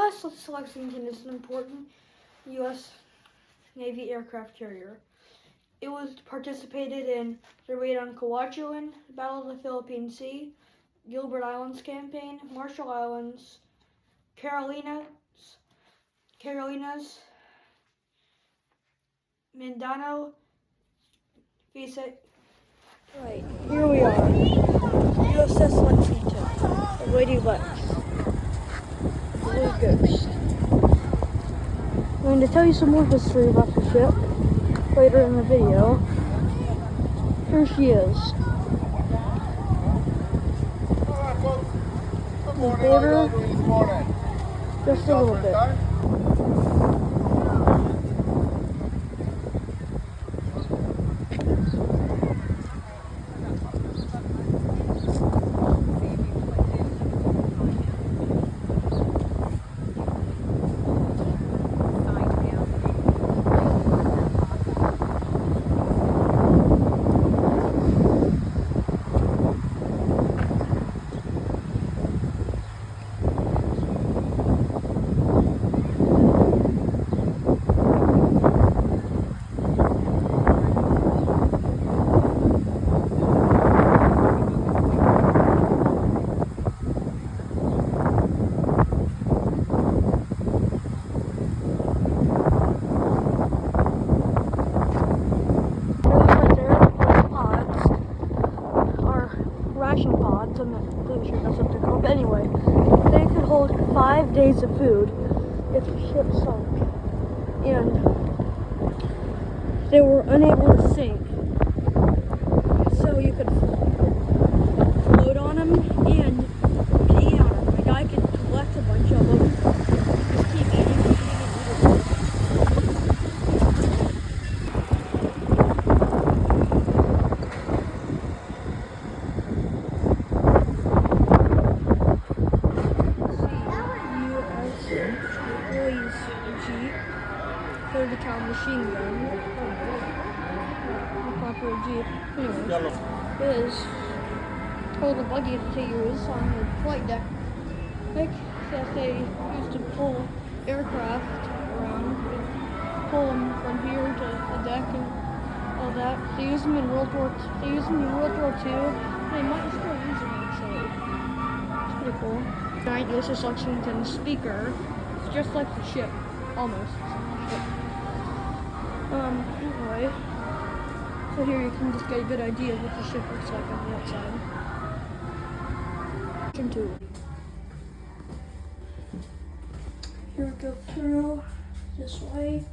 USS Lexington is an important U.S. Navy aircraft carrier. It was participated in the raid on Kwajalein, Battle of the Philippine Sea, Gilbert Islands Campaign, Marshall Islands, Carolinas, Mindanao, Visa. Right, here we are, USS Lexington, the Lady Lex, Blue Ghost. I'm going to tell you some more history about the ship later in the video. Here she is. Good morning. Border, Good morning. just a little bit. Ration pods, I'm not completely sure that's what they're called, but anyway, they could hold 5 days of food if the ship sunk, and they were unable to sink, so you could float on them and eat on them. A guy could collect a bunch of them, just keep eating and eating and eating. The town machine gun. The popular Jeep. Anyways, is hold a buggy that they use on the flight deck. Like that they used to pull aircraft around, pull them from here to the deck and all that. They use them in World War II. They use them in World War II. They might still use them actually. It's pretty cool. Giant USS Lexington speaker. It's just like the ship, almost. Anyway, so here you can just get a good idea of what the ship looks like on the outside. Here we go through this way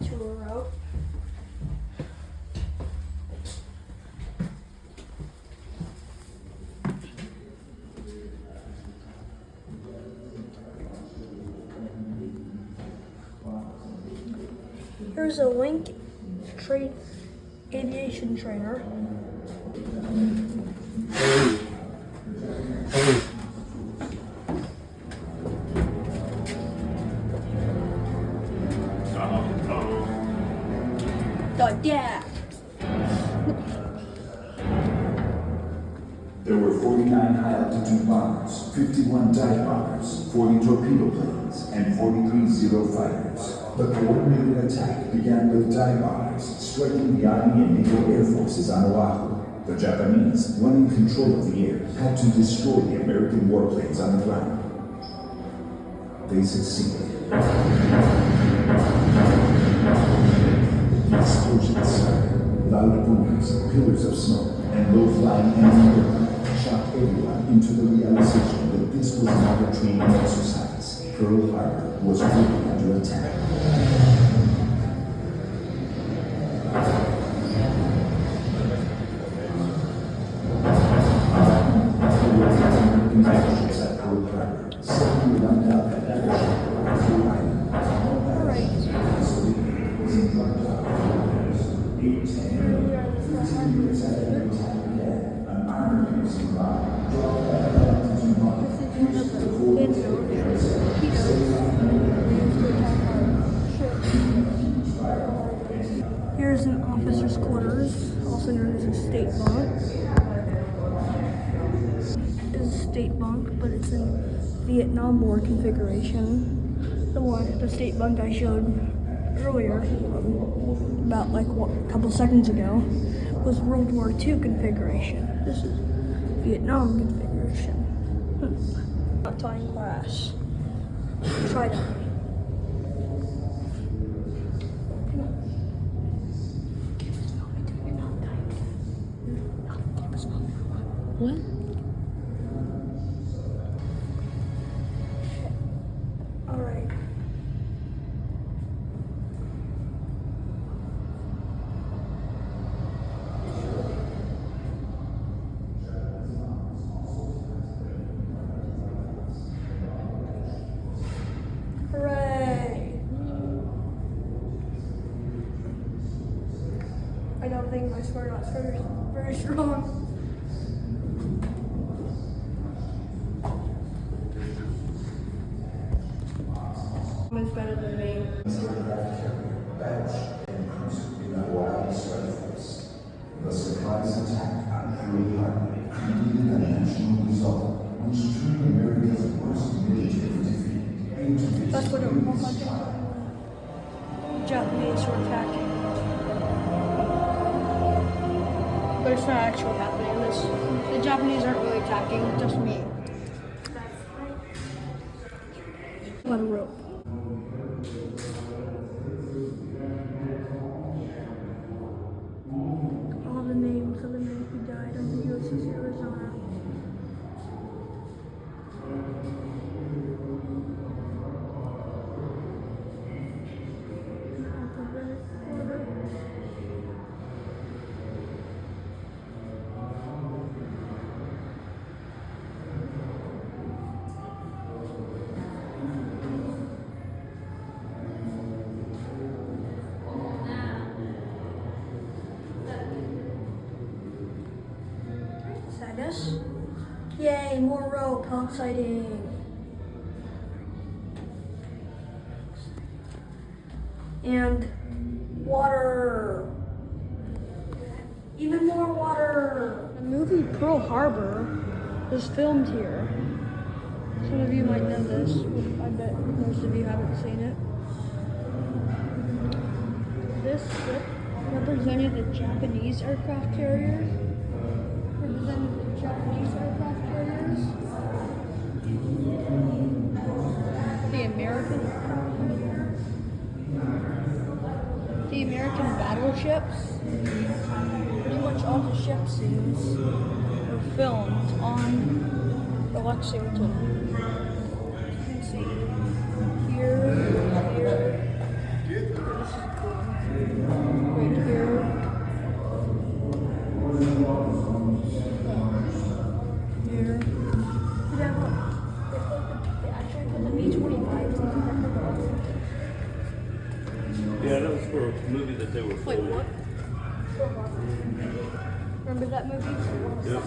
to a route. Here's a link aviation trainer. Yeah. There were 49 high-altitude bombers, 51 dive bombers, 40 torpedo planes, and 43 Zero fighters. The coordinated attack began with dive bombers striking the Army and Naval Air Forces on Oahu. The Japanese, wanting control of the air, had to destroy the American warplanes on the ground. They succeeded. The explosions started. Loud booms, pillars of smoke, and low-flying enemy aircraft shocked everyone into the realization that this was not a training exercise. Pearl Harbor was really under attack. Actions at Pearl Harbor suddenly went out at that Pearl Island. An armor-piercing rock dropped at an altitude mark pierced the whole Here's an officer's quarters, also known as a state bunk. It's a state bunk, but it's in Vietnam War configuration. The state bunk I showed earlier, about like a couple seconds ago, was World War II configuration. This is Vietnam configuration. Not time class. Try that. What? All right. Hooray! I don't think my swear not's very strong. Is better than me. The surprise attack on Pearl Harbor completed a national result, which turned America's worst military defeat. That's what it was like. Japanese were attacking. But it's not actually happening. The Japanese aren't really attacking, just me. On a rope. All the names of the men who died on the USS Arizona. Sadness. Yay, more rope, how exciting. And water. Even more water. The movie Pearl Harbor was filmed here. Some of you might know this. I bet most of you haven't seen it. This ship represented the Japanese aircraft carriers. Represented the Japanese aircraft carriers. The American aircraft carriers. The American battleships. Pretty much all the ship scenes were filmed on the Lexington. You can see here, this is cool. Right here. Here. They actually put the B-25s in. Yeah, that was for a movie that they were Wait, filming. what? Remember that movie? Yep.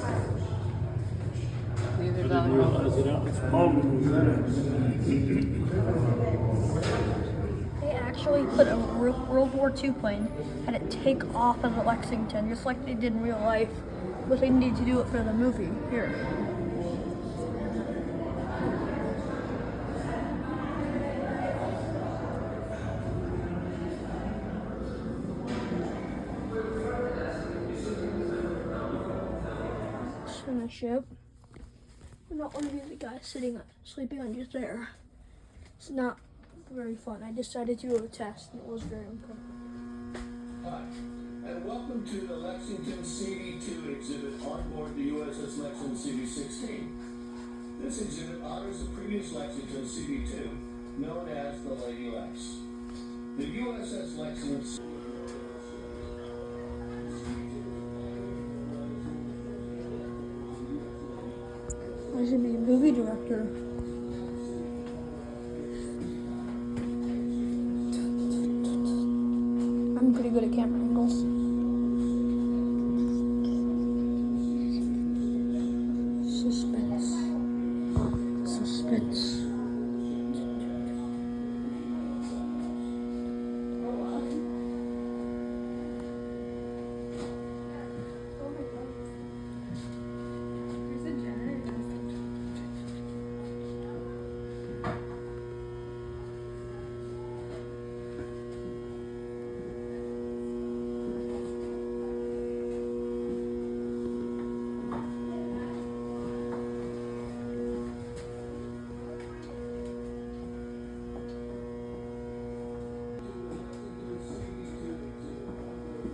We I either didn't got realize it out. It's They actually put a World War II plane, had it take off of the Lexington, just like they did in real life, but they need to do it for the movie. Here. In the ship. I'm not one of the guys sleeping on just there. It's not very fun. I decided to do a test and it was very uncomfortable. Hi, and welcome to the Lexington CD2 exhibit on board the USS Lexington CD16. This exhibit honors the previous Lexington CD2, known as the Lady Lex. The USS Lexington I should be a movie director. I'm pretty good at camera angles. Suspense. Suspense.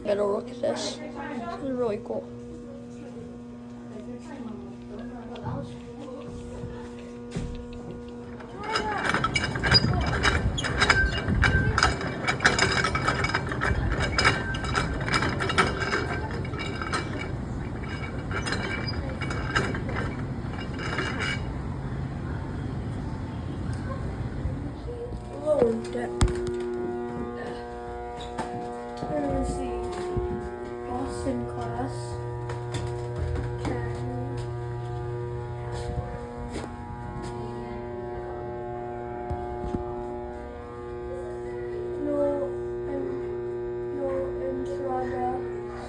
Better look at this. This is really cool. Lower deck. There's the Boston class. No entrada.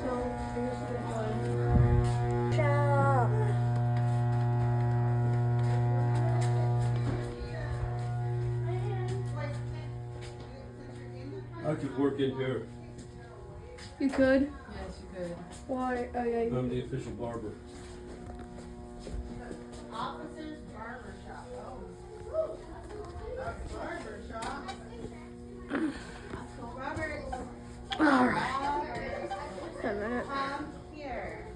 So here's the one. Ciao. I could work in here. You could? Yes, you could. Why? Oh, yeah. I'm the official barber. Officers barber shop. Oh. A barber shop. Robert. Alright. Wait a minute. Come here.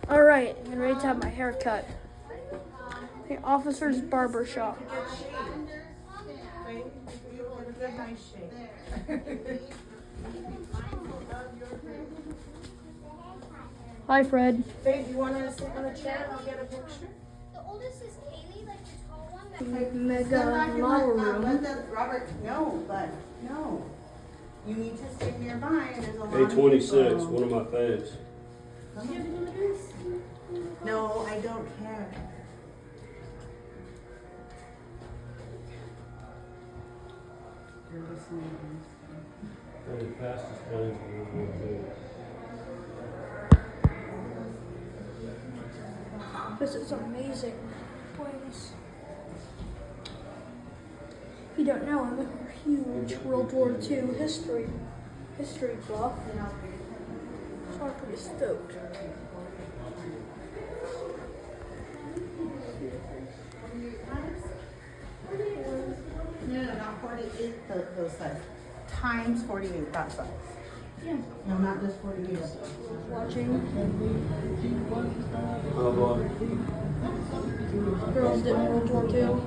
Alright, I'm ready to have my hair cut. The officer's barber shop. Wait, you want a good nice shake. Hi, Fred. Babe, you want to sit on a chair and I'll get a picture? The oldest is Kaylee, like the tall one. That's Mega model room. Robert, no, but no. You need to sit nearby and there's a lot of A26, people. one of my faves. No, I don't care. You're listening. One of the fastest planes in World War II. This is amazing. Place. If you don't know, I'm a huge World War II history buff. So I'm pretty stoked. No, not 48, those size. Times 48, that size. Yeah. No, not just 48. Watching How about girls did World War II.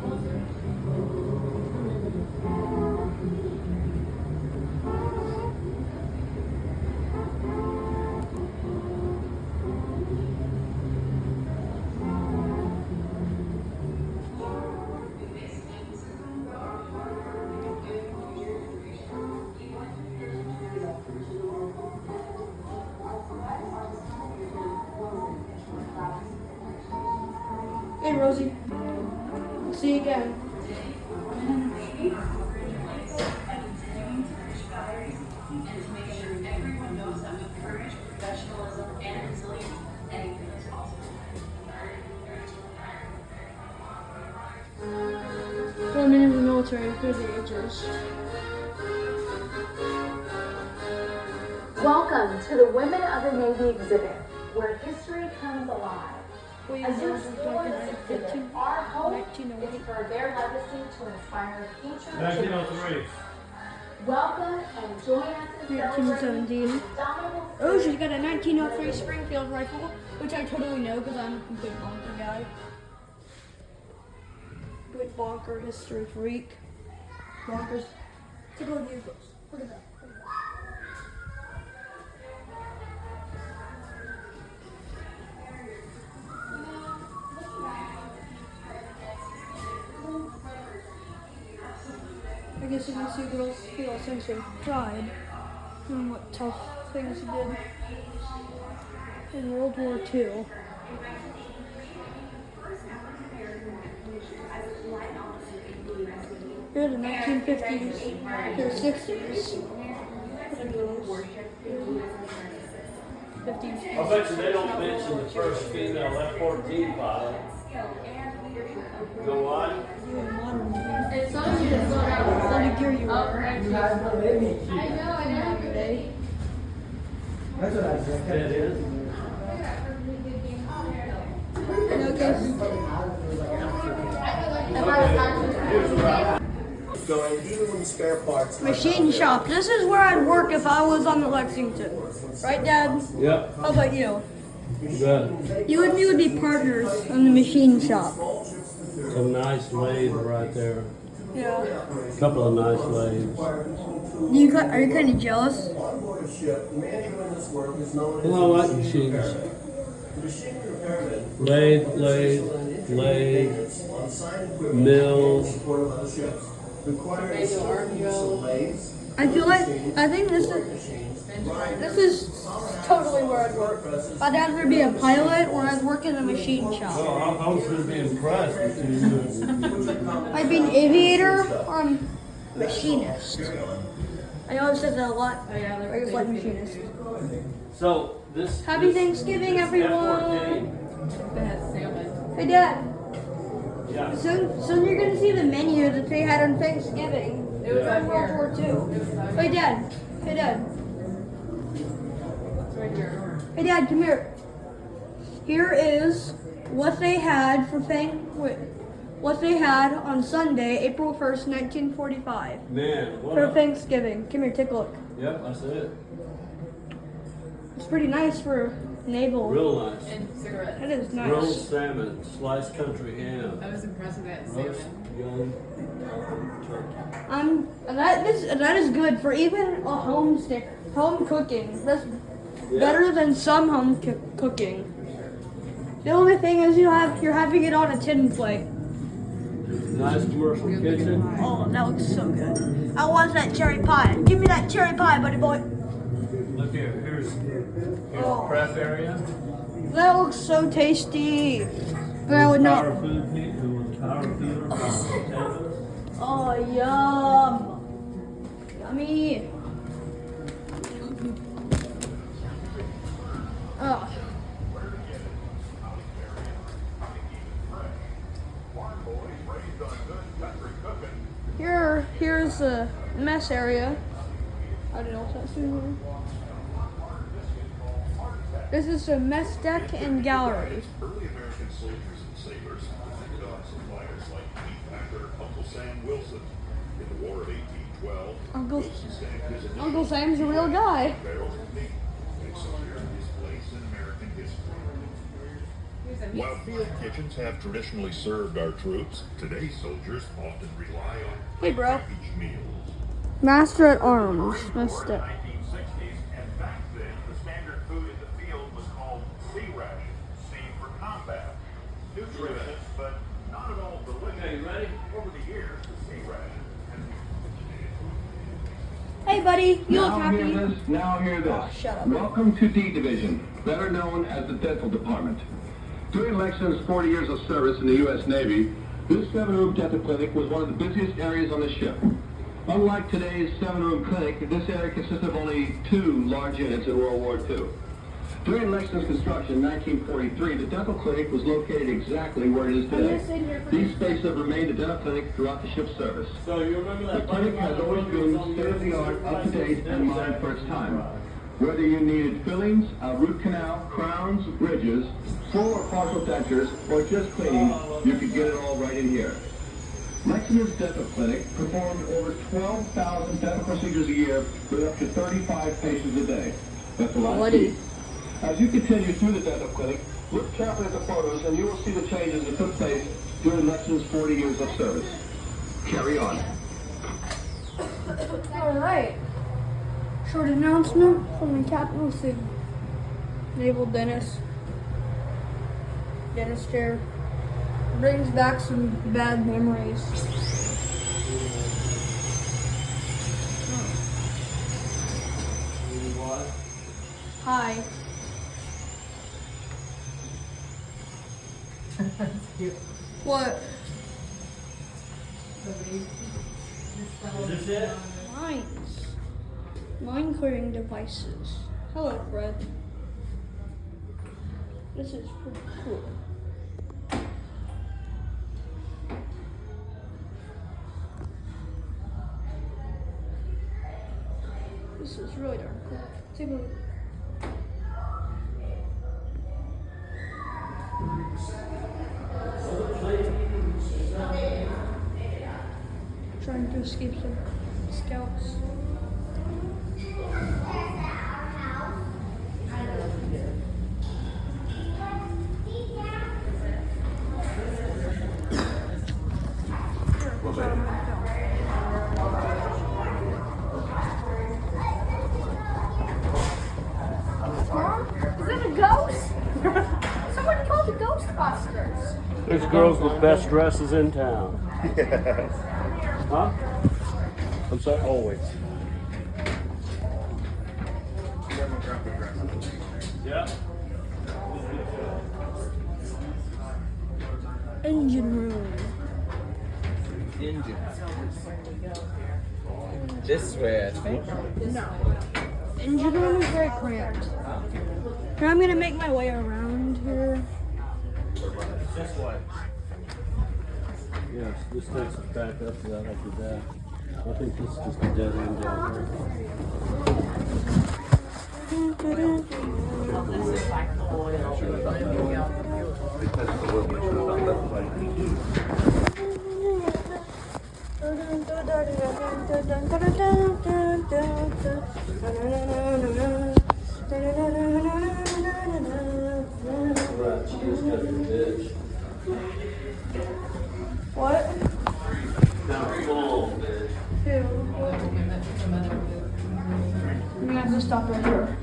Hey, Rosie. See you again. Well, I'm in the military through the ages. Welcome to the Women of the Navy exhibit, where history comes alive. We As you was explore back in this exhibit, our hope is 1908. for their legacy to inspire future 1903. generations. Welcome and join us in 1917. celebrating indomitable Oh, she's spirit got a 1903 Springfield rifle, which I totally know because I'm a complete bonker guy. Complete bonker history freak. Bonkers. Take a look at these books. Look at that. Look at that. I guess if you see girls feel a sense of pride in what tough things he did in World War II. Here the 1950s to the 60s. 50s. I bet you they don't mention the first female F-14 pilot. Go on. It's so easy to slow down. Let me gear you over. I know, I know. Today. That's what I said. That is. And I guess Okay, here's the route. going even when the spare parts are Machine not shop. This is where I'd work if I was on the Lexington. Right, Dad? Yep. How about you? Good. You and me would be partners in the machine shop. Some nice lathe right there. Yeah. Couple of nice lathes. Are you kind of jealous? Onboard ship, management this work is known Well, I like machines. machine repairman. Lathe, On site equipment mill. support of other ships. Requires use of lathes, I think this is totally where I'd work. I'd either be a pilot or I'd work in a machine shop. Oh, I was going to be impressed with you. I'd be an aviator or a machinist. I know I've said that a lot. I just like machinist. So, this. Happy this- Thanksgiving, this everyone. F-14, Hey, Dad. yeah. Soon you're gonna see the menu that they had on Thanksgiving. It was on World here. War II. Hey, Dad. Hey, Dad. It's right here. Hey, Dad, come here. Here is what they had what they had on Sunday, April 1st, 1945, Man, what for a- Thanksgiving. Come here, take a look. Yep, that's it. It's pretty nice for naval. Real nice. And cigarettes. That is Grilled nice. salmon, sliced country ham, I was impressed with that roast salmon. young turkey. That is good for even a home cooking. That's Yeah. better than some home cooking. The only thing is you're having it on a tin plate. Nice commercial kitchen. Oh, that looks so good. I want that cherry pie. Give me that cherry pie, buddy boy. Look here, here's Oh. prep area. That looks so tasty. But I would Power not. food, power food, potatoes. Oh, yum. Yummy. Oh. Here's the mess area. I don't know if that's in here. This is the mess deck and gallery. Early American soldiers and sailors depended on suppliers like meat packer Uncle Sam Wilson. In the War of 1812, Wilson stacked his initials Uncle Sam's a real guy. barrels of meat, and secured his place in American history. While field kitchens have traditionally served our troops, today's soldiers often rely on Hey, bro. packaged meals. Master at Arms. Mess deck. 1960s, and back then, the standard food in the field was called sea ration, C for combat. Nutritious, but not at all delicious. Okay, you ready? Over the years, the sea ration has become Hey, buddy. You look Now hear happy. this, now hear this. Oh, shut up. Welcome to D Division, better known as the Dental Department. During Lexington's 40 years of service in the U.S. Navy, this 7-room dental clinic was one of the busiest areas on the ship. Unlike today's 7-room clinic, this area consisted of only 2 large units in World War II. During Lexington's construction in 1943, the dental clinic was located exactly where it is today. These spaces have remained a dental clinic throughout the ship's service. So you remember The that clinic has always been state-of-the-art, up-to-date, and modern for its time. Whether you needed fillings, a root canal, crowns, bridges, full or partial dentures, or just cleaning, you could get it all right in here. Lexington's Dental Clinic performed over 12,000 dental procedures a year with up to 35 patients a day. That's a lot of teeth. As you continue through the dental clinic, look carefully at the photos and you will see the changes that took place during Lexington's 40 years of service. Carry on. All right. Short announcement from the Captain of the Naval Dentist. Dentist chair. Brings back some bad memories. Hi. What? Is this it? Mines. Mine clearing devices. Hello, Fred. This is pretty cool. This is really darn cool. Take a look. trying to escape some scouts. Is that a ghost? Somebody called the Ghostbusters. There's girls with best dresses in town. Huh? I'm sorry, always. Yeah. Engine room. Engine. This way, I think. No. Engine room is very cramped. Here, I'm gonna make my way around here. This way. Yes, this takes us back up to that after that. I think this is just a dead end down here. Right, she just got the bitch. What? Down full, bitch. I'm gonna have to stop right here.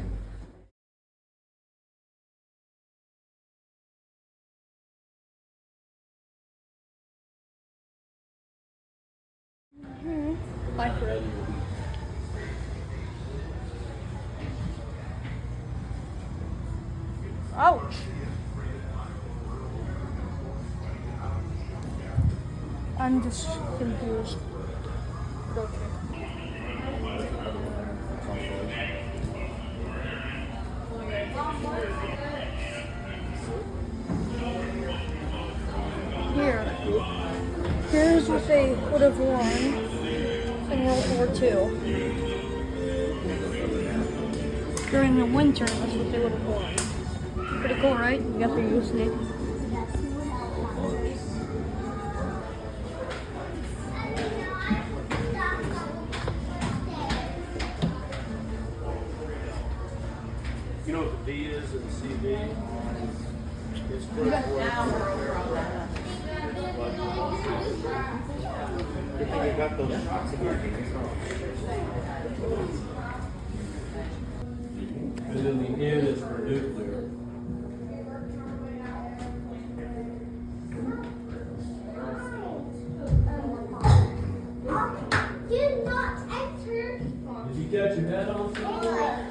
Bye, Fred. Ouch! I'm just confused. But okay. Here's what they would have worn in World War II. During the winter, that's what they would have worn. Pretty cool, right? You guys are using it. You know what the V is in CV? It's first and then the N is for nuclear. Do not enter. Did you catch your head on something?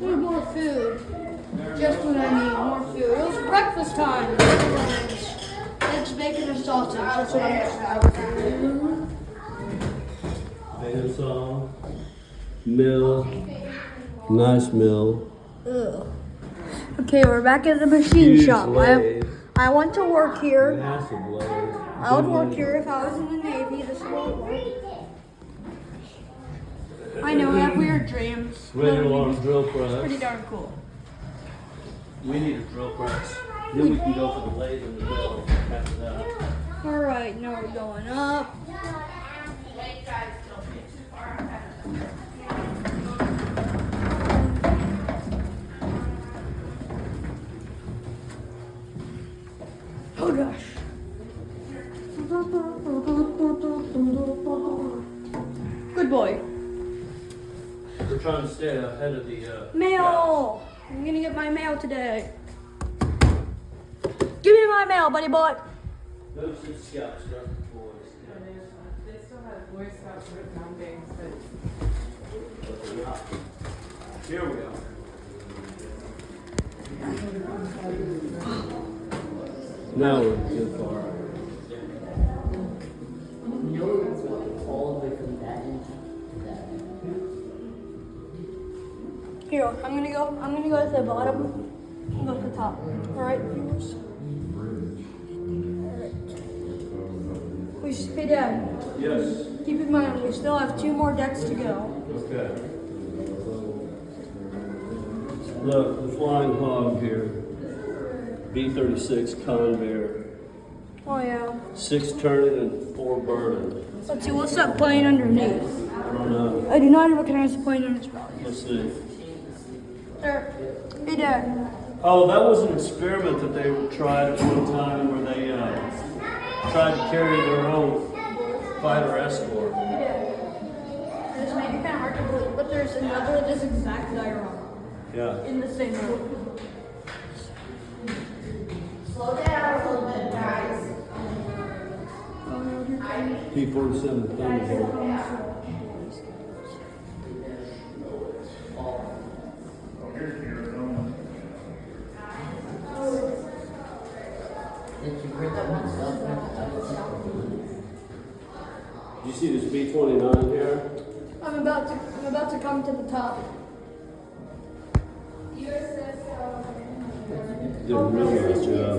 Need more food. Just when I need more food. It was breakfast time. Eggs, bacon, and sausage. That's what I'm gonna have. Bandsaw, mill, nice mill. Ugh. Okay, we're back at the machine Huge shop. lathe. I want to work here. Massive lathe. I would work here if I was in the Navy. This is what I would work. I know, I have weird dreams. Radio arm drill Pretty press. darn cool. We need a drill press. Then we can go for the lathe and the mill after that. Alright, now we're going up. Oh gosh. Good boy. We're trying to stay ahead of the Mail! I'm gonna get my mail today. Give me my mail, buddy boy. Those are scouts, not the boys. They still have Boy Scouts written on things, But they're not. Here we are. Now we're too far. Here, I'm gonna go to the bottom and go to the top. Alright, viewers. Alright. Hey Dad, Yes. keep in mind we still have 2 more decks to go. Okay. Look, the flying hog here. B-36 Convair. Oh yeah. 6 turning and 4 burning. Let's see, what's that plane underneath? I don't know. I do not recognize the plane on its body. Let's see. There. Hey, Dad. Oh, that was an experiment that they tried at one time where they tried to carry their own fighter escort. This made it kind of hard to believe, but there's another this exact diorama Yeah. in the same room. Slow down a little bit, guys. P-47 Thunderbolt. Did you see this B-29 here? I'm about to come to the top. USS. Did a really nice job.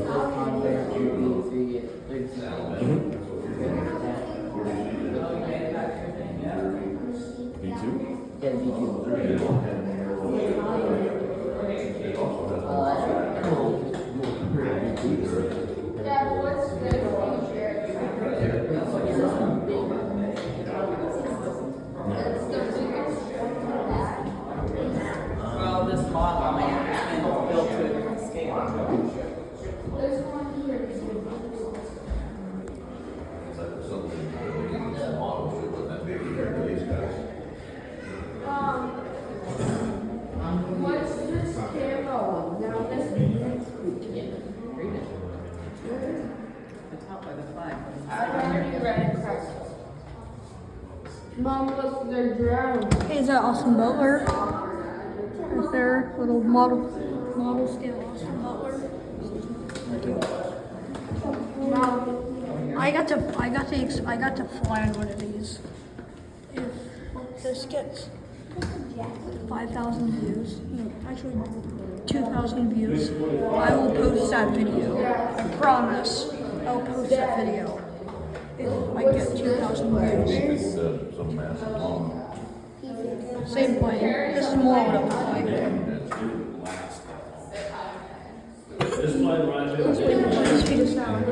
Dad, what's the Well, this model, I mean, it's built to a different scale. There's one here. What's this camera? Now this It's out by the flag. I already read it. Mom, what's their drone? Hey, is that Austin Butler? Is there little model scale Austin Butler? Mom, I got to fly on one of these. If this gets 5,000 views, no, actually 2,000 views, I will post that video. I promise. I will post that video if I get 2,000 views. Same plane. This is more what it looks like. This plane right here. Speed of sound.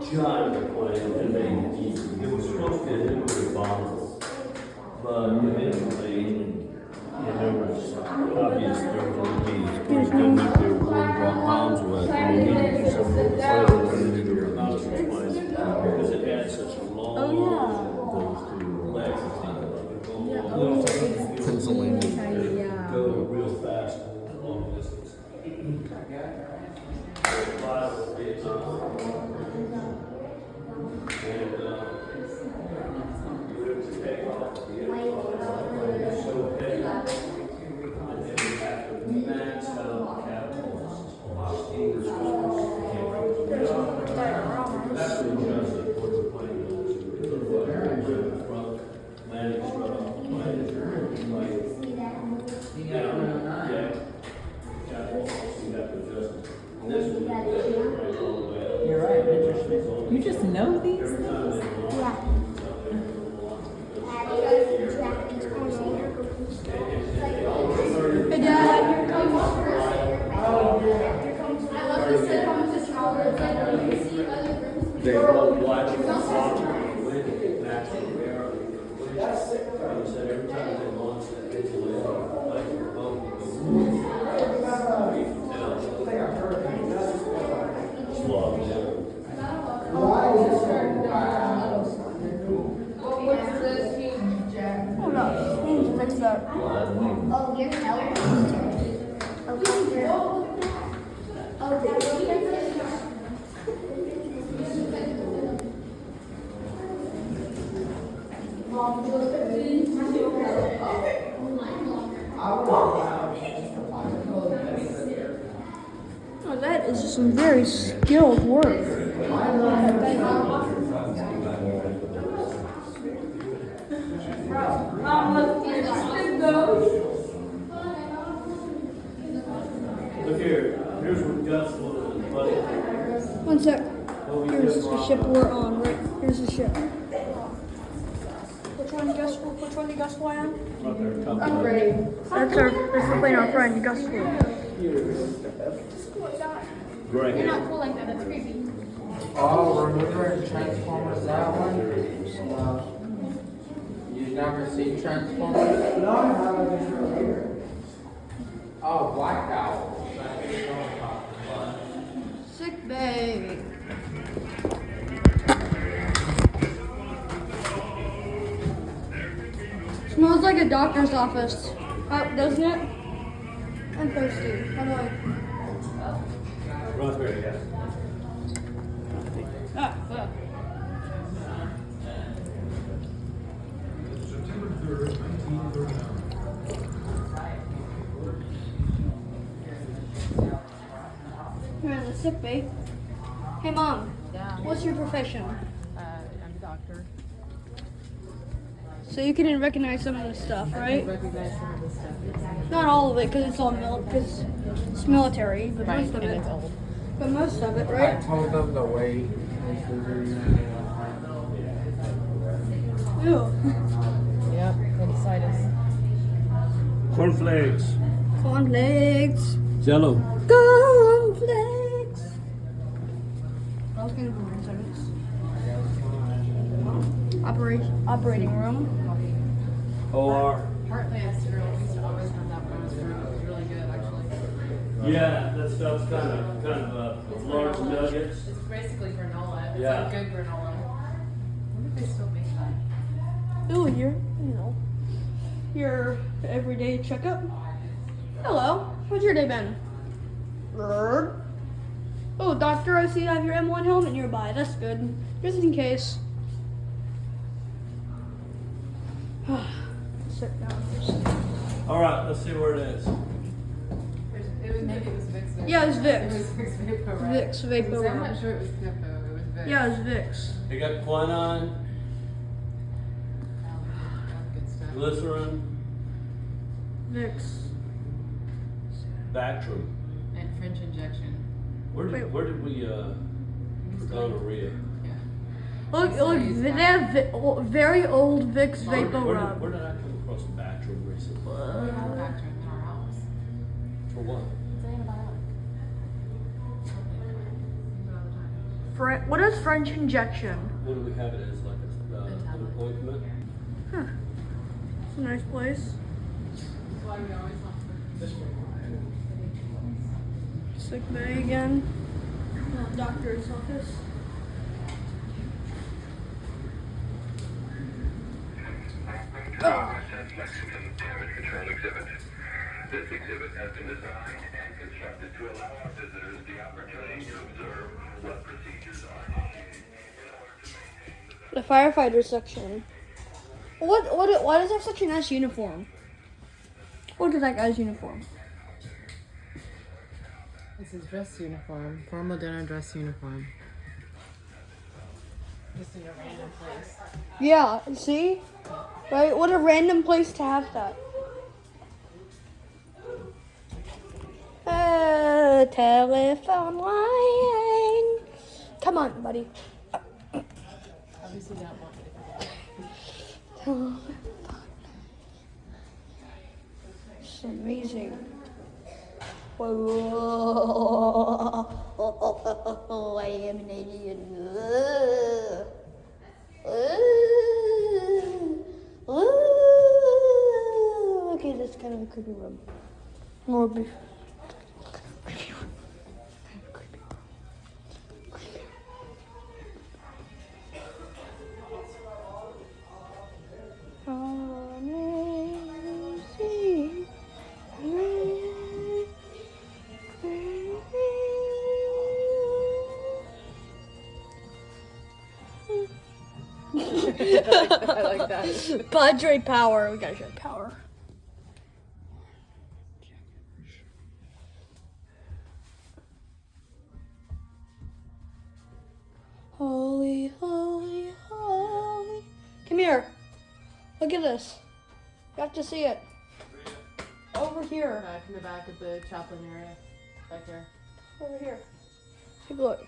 Giant plane, and it was supposed to hit with bombs, but eventually, there was obvious there was going to be good nuclear war and drop bombs with it, and we needed to do something with the plane, and we needed to remounce the plane because it had such a long those two Lexington. Go real fast long distance. You're right, interesting. You just know these things? Hey, Dad, here comes. I love this. It comes to smaller. It's like when you see other rooms. They were watching the song and wind naturally air. They said every time they launched that visual like the boat would go boom. You can tell. Slow down. What's this huge jet? Hold on. I need to fix that. Oh, you're helping. Okay. Oh, that is some very skilled work. Look here. Here's what Gus was, buddy. One sec. Here's the ship we're on, right? Here's the ship. Which one you Gus fly on? Right there, top I'm left. ready. That's the plane our friend Gus flew. Great. You're not cool like that. That's creepy. Oh, remember in Transformers that one? You never seen Transformers? No, I haven't. Oh, Black Owl. Sick bay. Smells like a doctor's office. Oh, doesn't it? I'm thirsty. How do I? Raspberry, yes. Ah, fuck. You're in the sick bay. Hey, Mom. Yeah. What's your profession? I'm a doctor. So you can recognize some of the stuff, right? Recognize some of the stuff. Not all of it, because it's all because it's military, but Right, most of and it. it's old. But most of it, I right? told them to wait. Ew. Yep, appendicitis. Cornflakes. Cornflakes. Jello. Cornflakes. I was gonna put 9 seconds. Operating room. OR. Heartland cereal, we used to always have that when I was growing up. It was really good, actually. Yeah, that stuff's kind of large nuggets. It's basically granola. It's Yeah. like good granola. I wonder if they still make that. Ooh, your everyday checkup. Hello, how's your day been? Good. Oh, doctor, I see you have your M1 helmet nearby. That's good. Just in case. Sit down. All right, let's see where it is. Maybe it was Vicks. Yeah, it was Vicks. It was Vicks Vapor, right? Vicks Vapor. I'm not sure it was Vapor. It was Vicks. Yeah, it's Vicks. They got quinine, Good stuff. glycerin, Vicks. Bactrim. And French injection. Where did we gonorrhea? Yeah. Look, they have very old Vicks Vapor Where Rub. did I come across Bactrim recently? We have Bactrim in our house. For what? It's an antibiotic. Use it all the time. What is French injection? What do we have it as? Like an ointment? Huh. It's a nice place. That's why we always want to. Sick bay again. Doctor's office. USS Lexington Damage Control Exhibit. This exhibit has been designed and constructed to allow our visitors the opportunity to observe what procedures are initiated in order to maintain The firefighter section. Why does he have such a nice uniform? Look at that guy's uniform. It's his dress uniform. Formal dinner dress uniform. Just in a random place. Yeah, see? Right? What a random place to have that. Telephone line. Come on, buddy. Obviously not one. It's amazing. Whoa, I am an alien. Okay, that's kind of a creepy room. More creepy room. I like that. Padre power. We gotta show power. Holy, holy, holy. Come here. Look at this. You have to see it. Over here. Back in the back of the chaplain area. Back there. Over here. Take a look.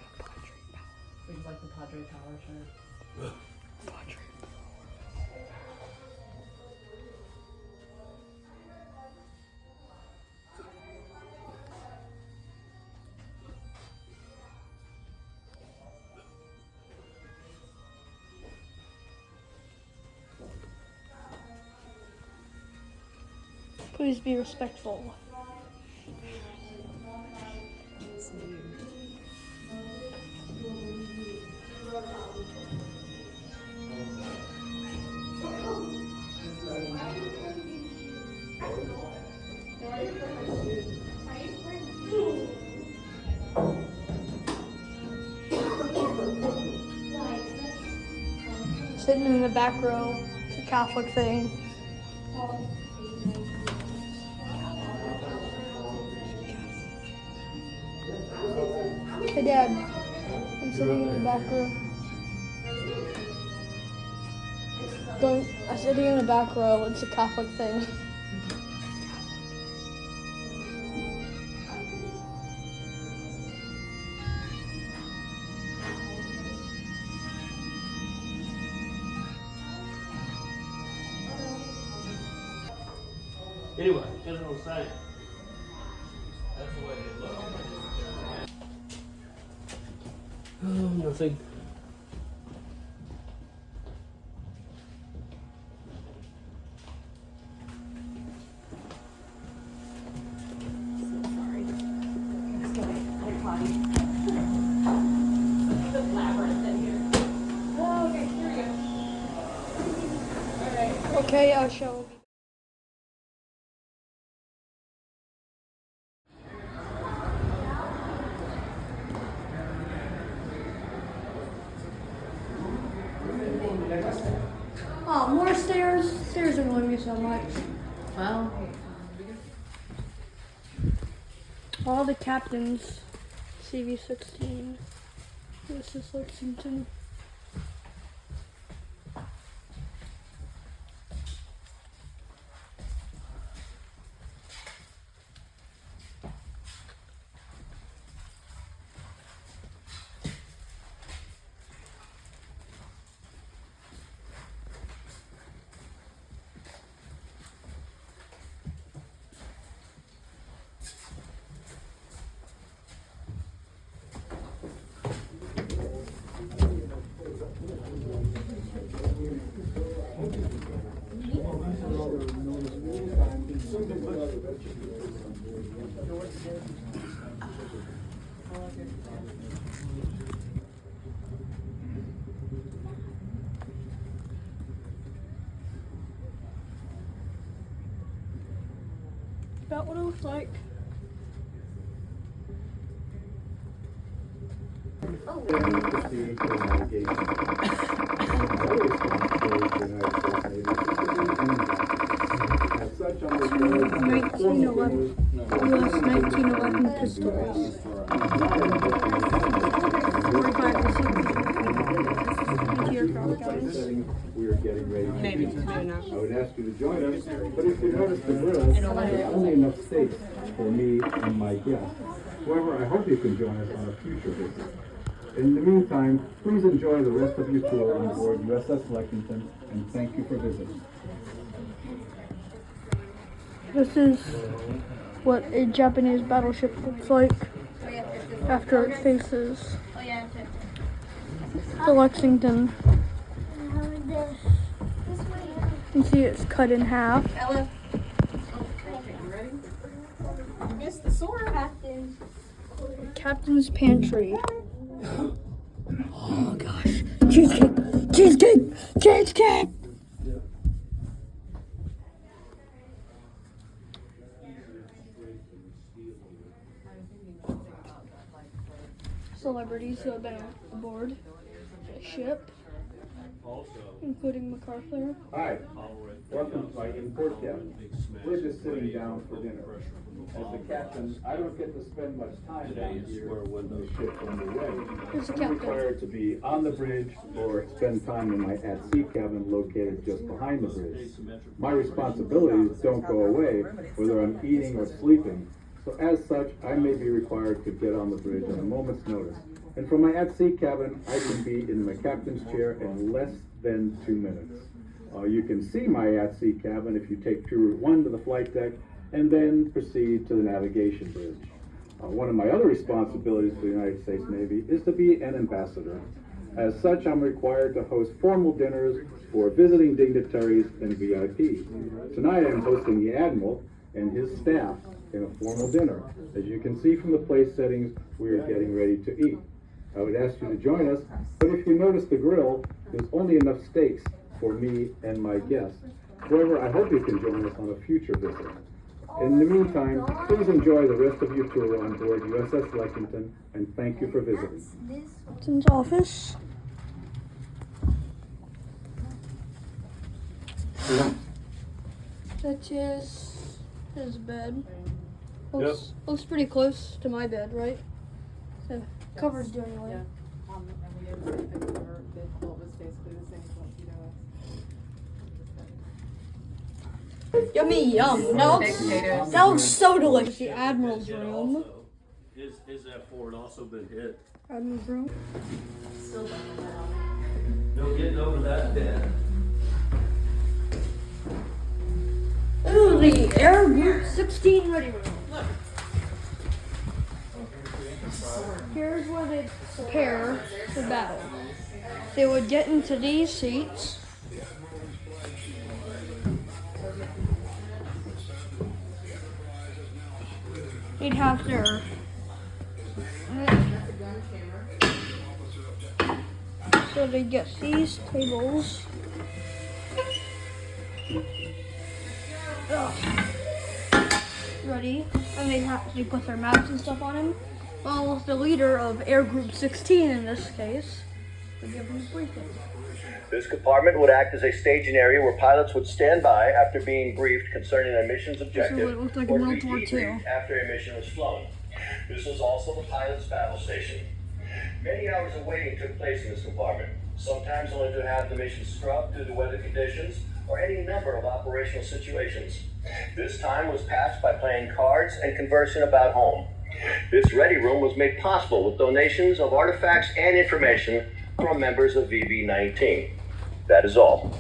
We just like the Padre Power shirt. Padre. Please be respectful. Sitting in the back row, it's a Catholic thing. Hey Dad, I'm sitting in the back row. I'm sitting in the back row, it's a Catholic thing. Anyway, as I was saying, that's the way it looks. Oh, nothing. Okay, I shall. Oh, more stairs. Stairs annoy me so much. Well, All the captains, CV-16, USS Lexington. About what it looks like. US 1911 pistols. 45 aircraft guns. We are getting ready. Maybe. I would ask you to join us, but if you notice the grills, there's only enough space for me and my guests. However, I hope you can join us on a future visit. In the meantime, please enjoy the rest of your tour on board USS Lexington, and thank you for visiting. This is what a Japanese battleship looks like after it faces the Lexington. You can see it's cut in half. Missed the sword. Captain's pantry. Oh gosh. Cheesecake! Cheesecake! Cheesecake! Celebrities who have been aboard the ship, including MacArthur. Hi, welcome to my import cabin. We're just sitting down for dinner. As the captain, I don't get to spend much time down here when the ship's underway. I'm required to be on the bridge or spend time in my at-sea cabin located just behind the bridge. My responsibilities don't go away whether I'm eating or sleeping, so as such, I may be required to get on the bridge at a moment's notice. And from my at-sea cabin, I can be in my captain's chair in less than 2 minutes. You can see my at-sea cabin if you take Route 1 to the flight deck and then proceed to the navigation bridge. One of my other responsibilities for the United States Navy is to be an ambassador. As such, I'm required to host formal dinners for visiting dignitaries and VIPs. Tonight I'm hosting the Admiral, and his staff in a formal dinner. As you can see from the place settings, we are getting ready to eat. I would ask you to join us, but if you notice the grill, there's only enough steaks for me and my guests. However, I hope you can join us on a future visit. In the meantime, please enjoy the rest of your tour on board USS Lexington, and thank you for visiting. Captain's office. That is his bed. Looks pretty close to my bed, right? The cover's doing away. Yeah. And we had everything covered. The quilt was basically the same as what Yummy, yum. That looks so delicious. The Admiral's room. Is that Ford also been hit? Admiral's room. No getting over that debt. Ooh, the Air Group 16 ready room. Look. Here's where they prepare for battle. They would get into these seats. They'd have their so they get these tables. Ready, and they put their maps and stuff on him. Well, the leader of Air Group 16 in this case would give them a briefing. This compartment would act as a staging area where pilots would stand by after being briefed concerning a mission's objective, This is what it looked like or in to World be War II. debriefed after a mission was flown. This was also the pilot's battle station. Many hours of waiting took place in this compartment, sometimes only to have the mission scrubbed due to weather conditions or any number of operational situations. This time was passed by playing cards and conversing about home. This ready room was made possible with donations of artifacts and information from members of VB-19. That is all.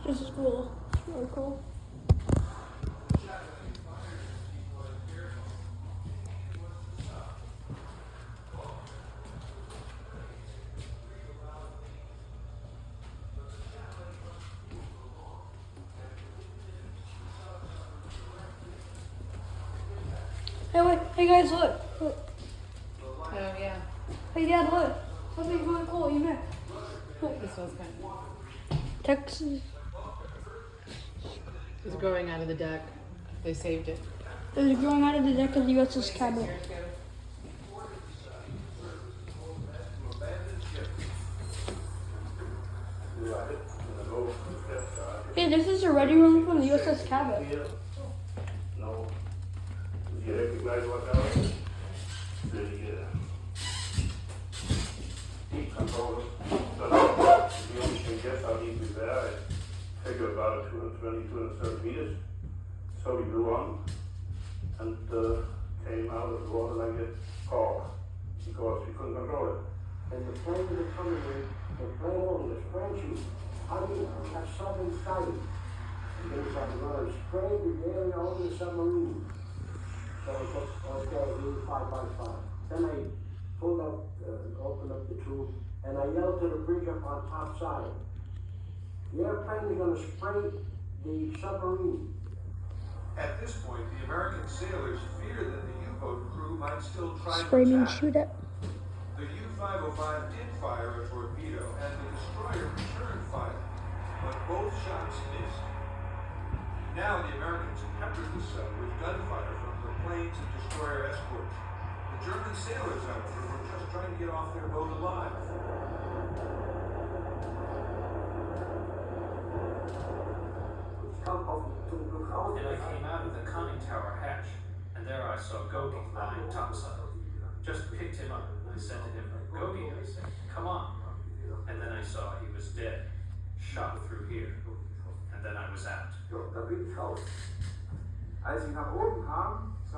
This is cool. It's really cool. Hey, wait. Hey, guys, look. Look. Oh, yeah. Hey, Dad, look. Something's really cool. You know. Look. This one's kind of... Texas. It's growing out of the deck. They saved it. It was growing out of the deck of the USS Cabot. Hey, this is a ready room from the USS Cabot. No. Do you recognize what that was? The heat controller. So you only can guess how deep is there. I figure about 220, 230 meters. So we blew on and came out of the water like a hawk because we couldn't control it. And the plane was coming with the plane only, the French, how do you have something sighted? And they said, we're going to spray the area over the submarine. So I said, okay, 5 by 5. Then I pulled up, opened up the tube, and I yelled to the bridge up on top side, the airplane is going to spray the submarine. At this point, the American sailors feared that the U-boat crew might still try Spray to me and attack. shoot it. The U-505 did fire a torpedo, and the destroyer returned fire, but both shots missed. Now the Americans peppered the sub with gunfire from the planes and destroyer escorts. The German sailors, however, were just trying to get off their boat alive. And I came out of the conning tower hatch, and there I saw Gogi lying topside. Just picked him up. I said to him, Gogi, I said, come on. And then I saw he was dead, shot through here. And then I was out.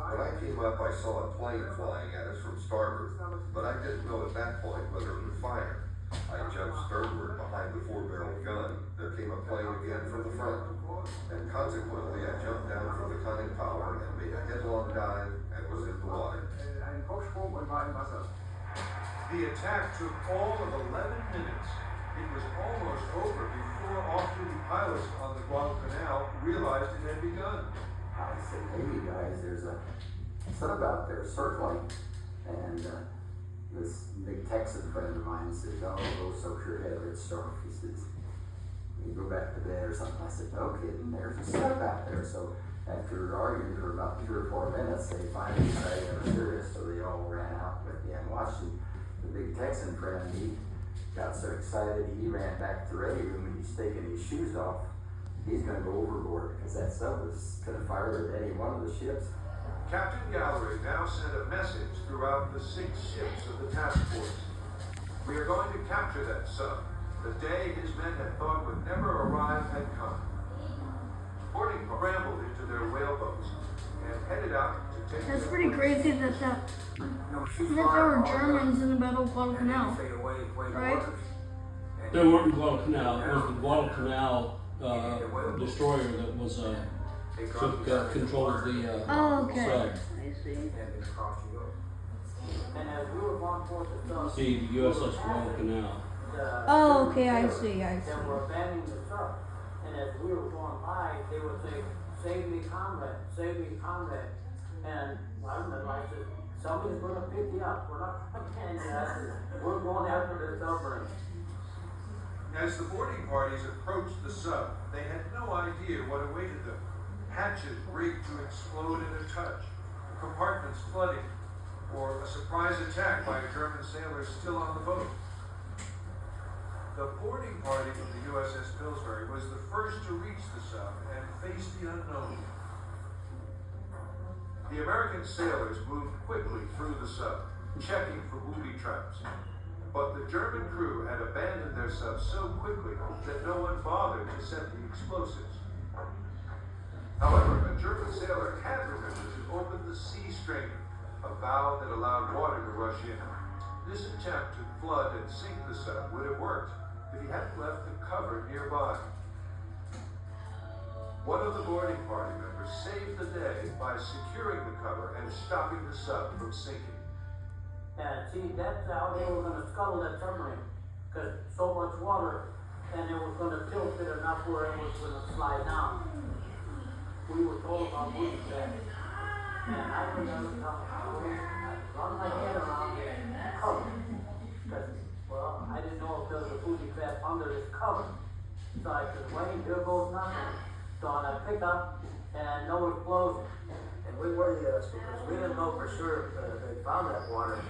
When I came up, I saw a plane flying at us from starboard, but I didn't know at that point whether it would fire. I jumped sternward behind the 4-barrel gun. There came a plane again from the front, and consequently I jumped down from the conning tower and made a headlong dive and was in the water. The attack took all of 11 minutes. It was almost over before off-duty pilots on the Guadalcanal realized it had begun. I said, hey guys, there's a sub out there circling. And this big Texan friend of mine said, oh, go soak your head with surf. He says, you go back to bed or something. I said, no kidding, there's a sub out there. So after arguing for about 3 or 4 minutes, they finally decided they were serious, so they all ran out with me and watched it. The big Texan friend, he got so excited, he ran back to the ready room and he's taking his shoes off. He's going to go overboard because that sub was going to fire at any one of the ships. Captain Gallery now sent a message throughout the 6 ships of the task force. We are going to capture that sub. The day his men had thought would never arrive had come. Boarding scrambled into their whaleboats and headed out to take. That's pretty crazy that there were Germans in the Battle of Guadalcanal, right? They weren't in Guadalcanal. It was the Guadalcanal destroyer that was took control of the oh, okay. sub. I see. See, the USS Guadalcanal. Oh, okay, I see. That were abandoning the sub. And as we were going by, they would say, save me, comrade, save me, comrade. And I said, somebody's going to pick you up. We're not going to we're going after the submarine. As the boarding parties approached the sub, they had no idea what awaited them. Hatches rigged to explode in a touch, compartments flooding, or a surprise attack by a German sailor still on the boat. The boarding party from the USS Pillsbury was the first to reach the sub and face the unknown. The American sailors moved quickly through the sub, checking for booby traps. But the German crew had abandoned their sub so quickly that no one bothered to set the explosives. However, a German sailor had remembered to open the sea strainer, a valve that allowed water to rush in. This attempt to flood and sink the sub would have worked if he hadn't left the cover nearby. One of the boarding party members saved the day by securing the cover and stopping the sub from sinking. And see, that's how they were going to scuttle that submarine, because so much water, and it was going to tilt it enough where it was going to slide down. We were told about booty traps. And I remember I run my head around the cover, because, well, I didn't know if there was a booty trap under this cover. So I said, wait, there goes nothing. So I picked up, and no explosion. And we were yes, because we didn't know for sure they found that water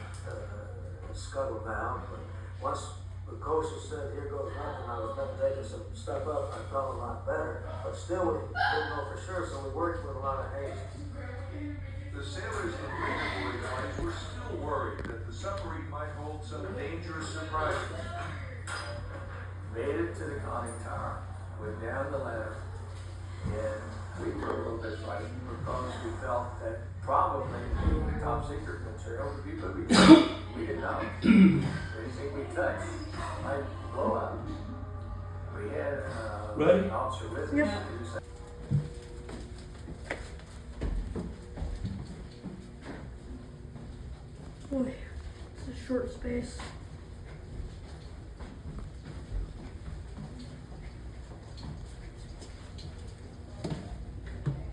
scuttle down. But once the coast said, here goes nothing, I was taking some stuff up, I felt a lot better. But still, we didn't know for sure, so we worked with a lot of haste. The sailors in later boarding parties were still worried that the submarine might hold some dangerous surprises. Made it to the conning tower, went down the ladder, and we were a little bit frightened because we felt that probably the top secret material would be booby traps. We didn't know. Anything we touched might blow up. We had an officer with us who said, Boy, it's a short space.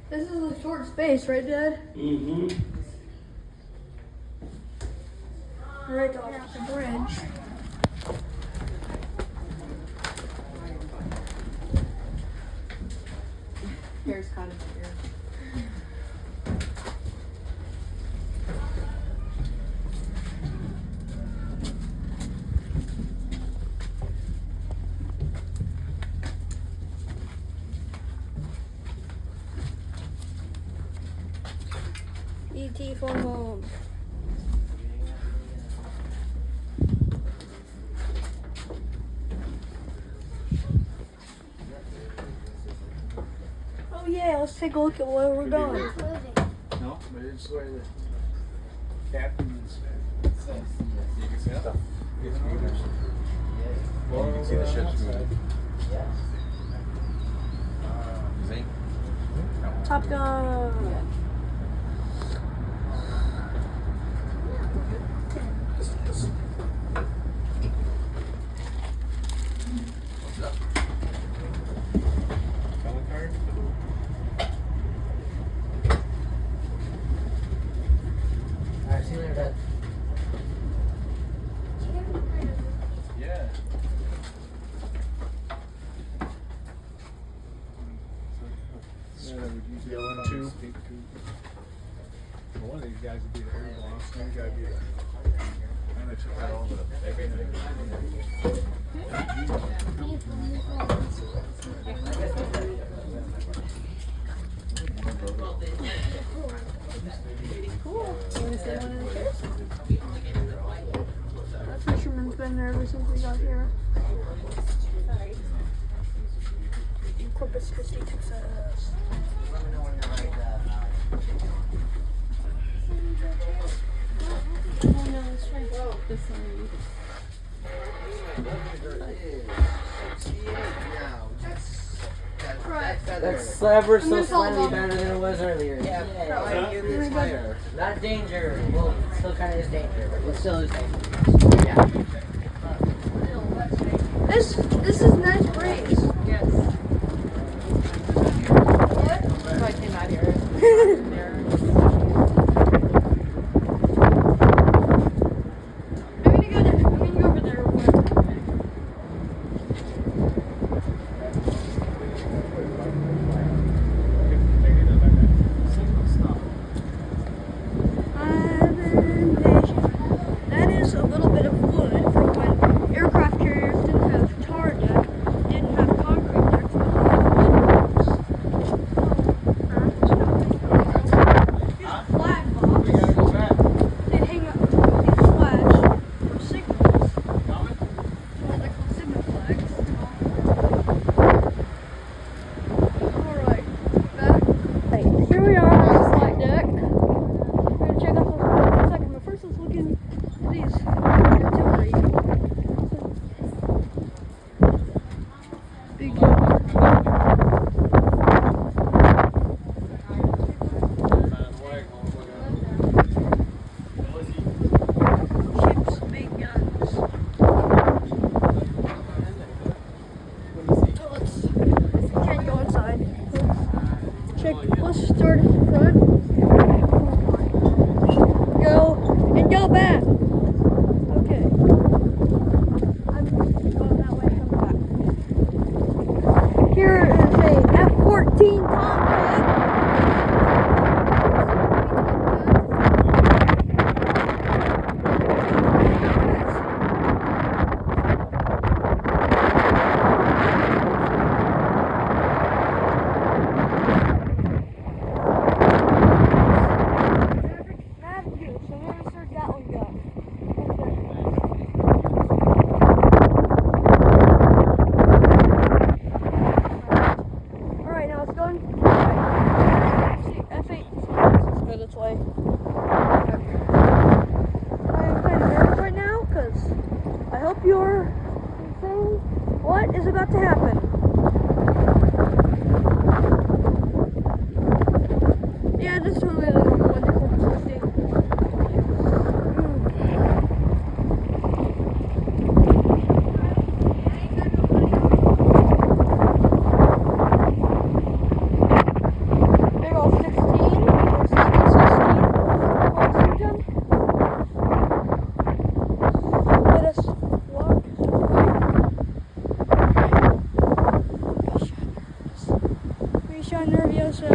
This is a short space, right, Dad? Mm-hmm. Right off the bridge. Here's kind of here. ET phone home. Oh yeah, let's take a look at where we're going. No, but it's where the captain is. You can see stuff. You can see the ships moving. See? Top Gun. What's up? Calling card? Alright, see you later, Dad. Yeah. Yelling too. Well, one of these guys would be the air boss. One guy would be the. And they took out all the. Cool. You want to sit one of the chairs? That fisherman's been there ever since we got here. In Corpus Christi, Texas. Oh no, it's right. Oh, this one. That's ever so slightly better than it was earlier. Not danger. Well, it still kind of is danger, but it still is danger. Yeah. This is nice breeze. Yes. What? So I came out here. I'm gonna go over there real quick. That is a little bit of wood from when aircraft carriers didn't have tar deck, didn't have concrete decks, but they had wood decks. Here's a flag box. They'd hang up these flags for signals. What they call signal flags. Alright, back. Here we are on the flight deck. We're gonna check out those boats in a second, but first let's look in these artillery. Big ships, big guns. Can't go inside. Let's start at the front. Go and go back. Okay. I'm going that way. Come back. Here is a F-14 Tomcat. Alright, now it's going. See, F8. Let's go this way. I am kind of nervous right now because I hope you're saying what is about to happen. Yeah, this is totally a wonderful Christie. Big old 16, or 16, Lexington. Let us walk away. We shall nervioso.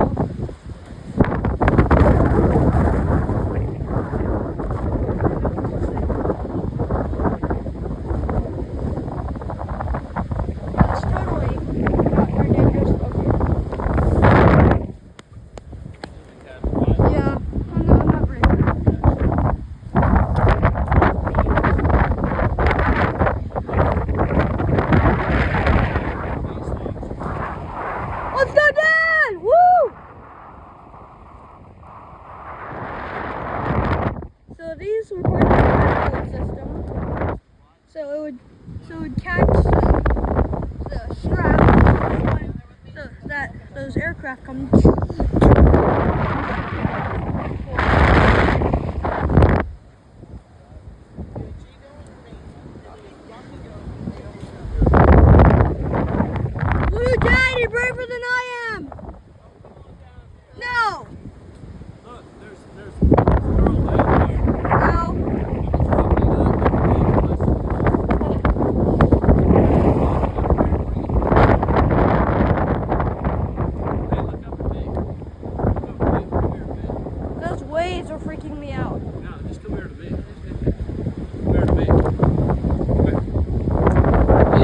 So it catch the strap so that those aircraft come. Blue Daddy, braver than I am. No. Look, there's a girl down here. Those waves are freaking me out. No, just come here to me. Come here to me. Come here.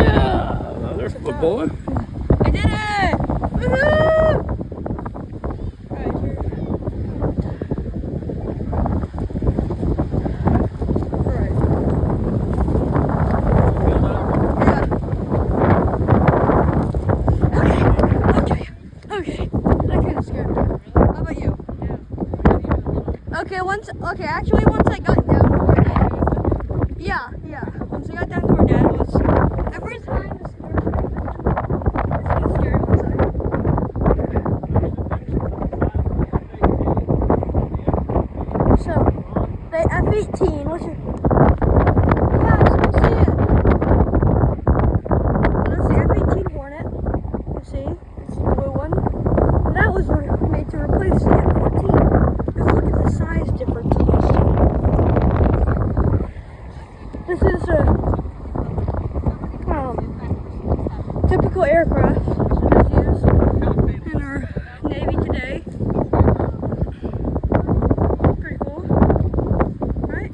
Yeah, there's a good boy. I did it! Woohoo! Alright, here. Alright. Yeah. Okay. That kind of scared me. How about you? Okay, actually once I got down to where Dad was. Yeah. Once I got down to where Dad was. At first time the scary once So the F-18, what's your yeah, I still see it. That's the F-18 Hornet. You see? It's the blue one. And that was made to replace the F-14. Just look at the size difference in these two. This is a typical aircraft that is used in our Navy today. Pretty cool, right?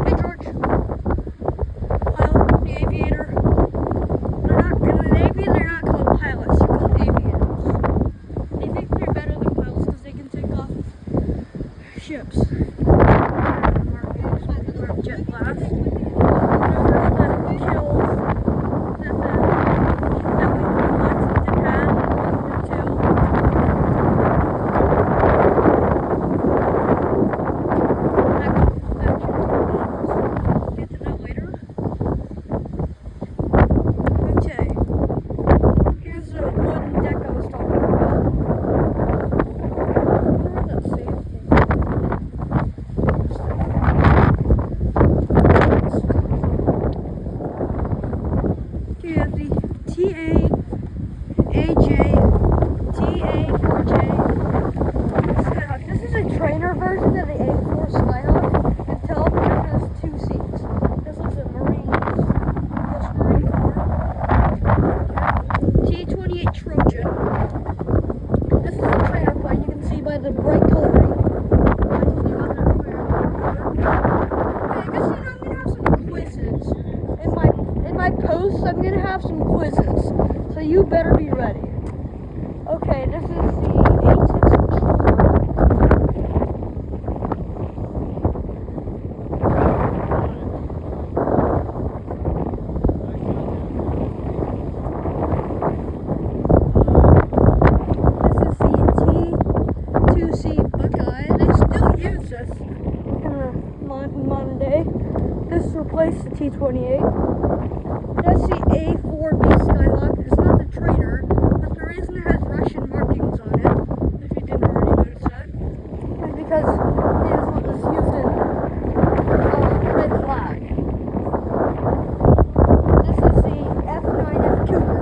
Hey George, pilot, the aviator. They're not in the Navy. They're not called pilots. They're called aviators. They think they're better than pilots because they can take off ships. Jet blast. I'm gonna have some quizzes, so you better be ready. Okay, this is the A6 This is the T2C Buckeye. They still use this in the modern day. This replaced the T-28. That's the A4B Skyhawk. It's not the trainer, but the reason it has Russian markings on it, if you didn't already notice that, is because it is what was used in red flag. This is the F9F Cougar.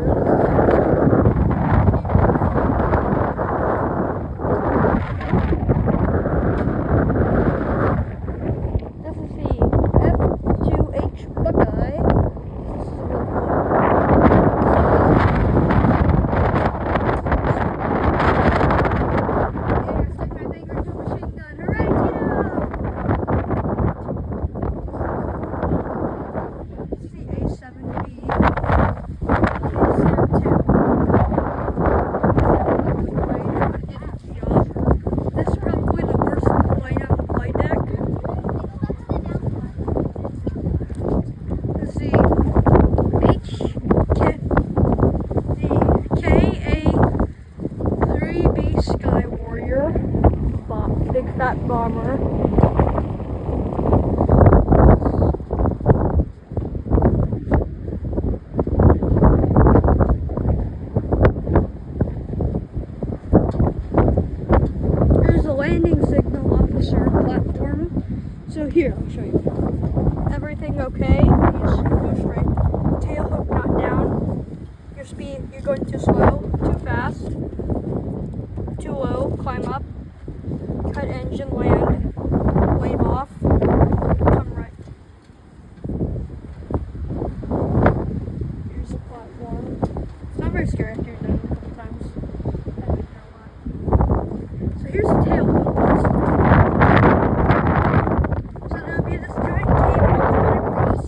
This is the F2H Buckeye. going too slow, too fast, too low, climb up, cut engine, land, wave off, come right. Here's the platform. It's not very scary after you've done it a couple times. So here's the tail of this. So there will be this giant cable going across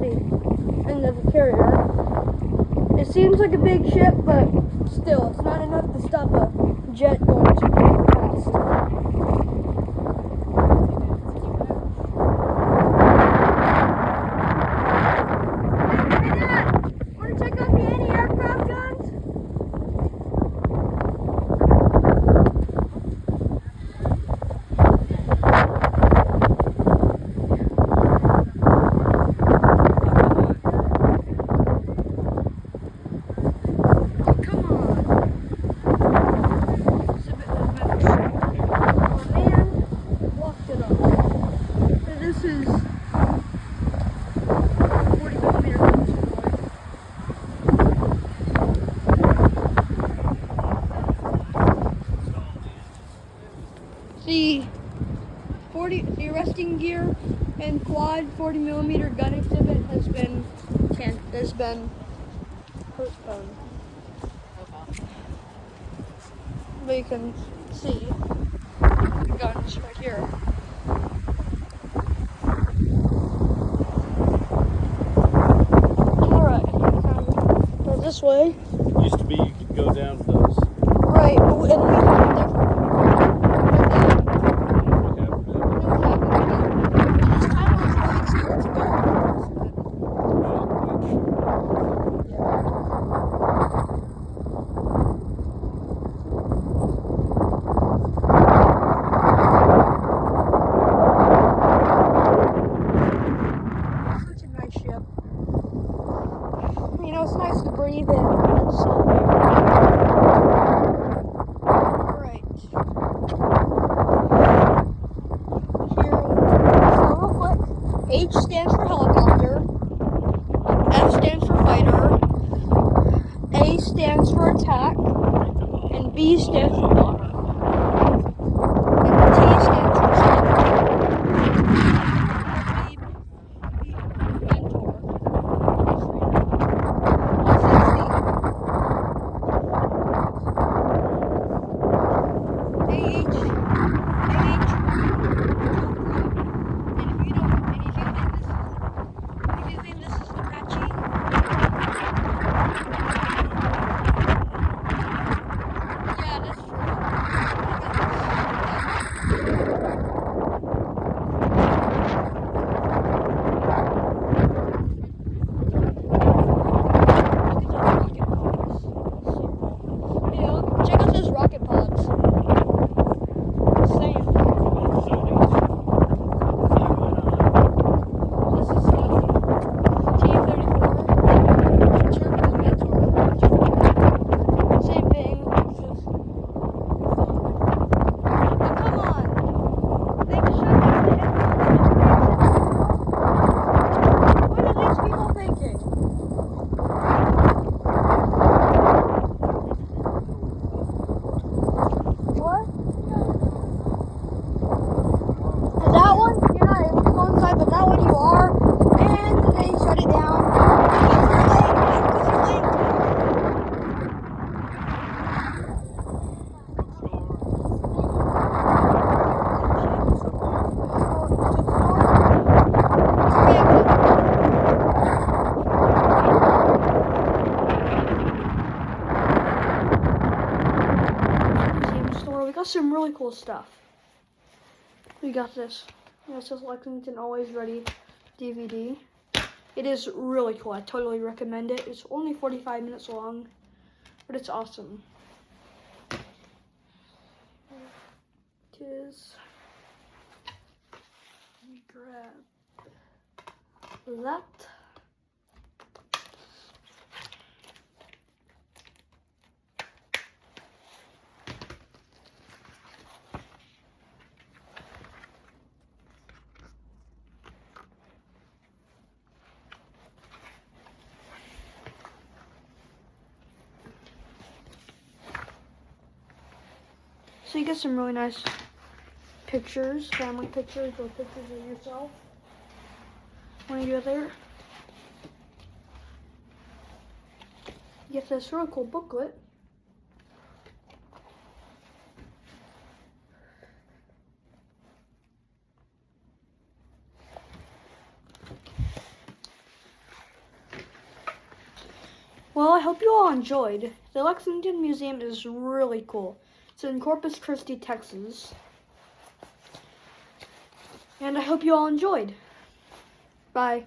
the end of the carrier. It seems like a big ship, but still, it's not enough to stop a jet going super fast. Hey Dad, want to check out the anti-aircraft guns? The arresting gear and quad 40mm gun exhibit has been postponed. But you can see the guns right here. Alright, go this way. Used to be you could go down to those. Right, and we have different. You know, it's nice to breathe in. Alright. Here, so real quick. H stands for helicopter. F stands for fighter. A stands for attack. And B stands for bomber. And T stands for some really cool stuff. We got this USS Lexington Always Ready DVD. It is really cool. I totally recommend it. It's only 45 minutes long, but it's awesome. It is. Let me grab that. So you get some really nice pictures, family pictures, or pictures of yourself when you're there. You get this really cool booklet. Well, I hope you all enjoyed. The Lexington Museum is really cool. It's in Corpus Christi, Texas. And I hope you all enjoyed. Bye.